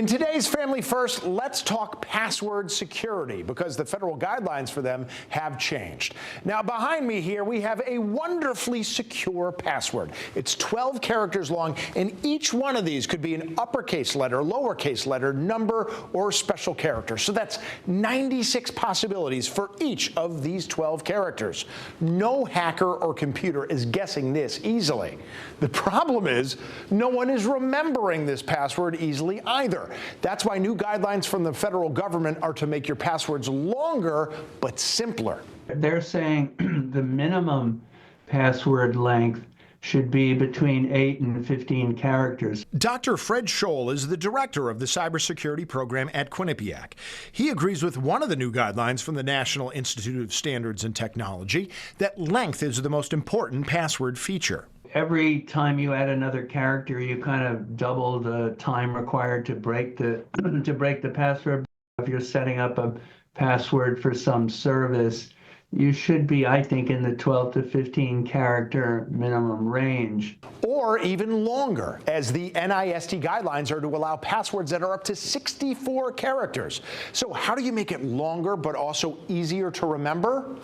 In today's Family First, let's talk password security because the federal guidelines for them have changed. Now, behind me here, we have a wonderfully secure password. It's 12 characters long, and each one of these could be an uppercase letter, lowercase letter, number, or special character. So that's 96 possibilities for each of these 12 characters. No hacker or computer is guessing this easily. The problem is, no one is remembering this password easily either. That's why new guidelines from the federal government are to make your passwords longer but simpler. They're saying the minimum password length should be between 8 and 15 characters. Dr. Fred Scholl is the director of the cybersecurity program at Quinnipiac. He agrees with one of the new guidelines from the National Institute of Standards and Technology that length is the most important password feature. Every time you add another character, you kind of double the time required to break the password. If you're setting up a password for some service, you should be, I think, in the 12 to 15 character minimum range. Or even longer, as the NIST guidelines are to allow passwords that are up to 64 characters. So how do you make it longer but also easier to remember?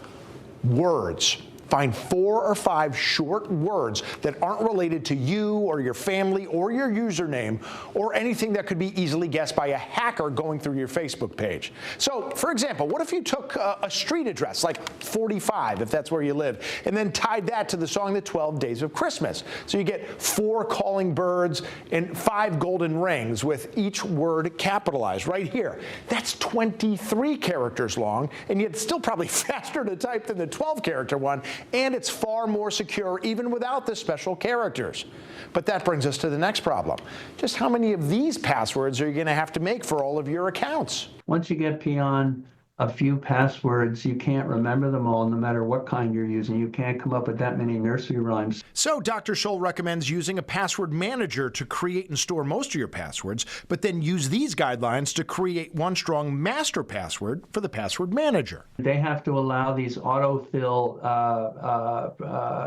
Words. Find 4 or 5 short words that aren't related to you or your family or your username or anything that could be easily guessed by a hacker going through your Facebook page. So, for example, what if you took a street address, like 45, if that's where you live, and then tied that to the song The 12 Days of Christmas? So you get 4 calling birds and 5 golden rings with each word capitalized right here. That's 23 characters long, and yet still probably faster to type than the 12-character one. And it's far more secure even without the special characters. But that brings us to the next problem. Just how many of these passwords are you going to have to make for all of your accounts? Once you get beyond a few passwords, you can't remember them all, no matter what kind you're using. You can't come up with that many nursery rhymes. So Dr. Scholl recommends using a password manager to create and store most of your passwords, but then use these guidelines to create one strong master password for the password manager. They have to allow these autofill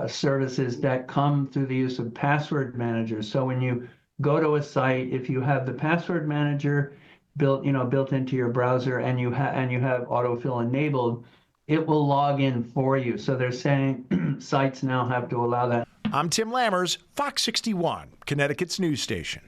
services that come through the use of password managers. So when you go to a site, if you have the password manager built into your browser and you have autofill enabled, it will log in for you. So they're saying sites now have to allow that. I'm Tim Lammers, Fox 61, Connecticut's news station.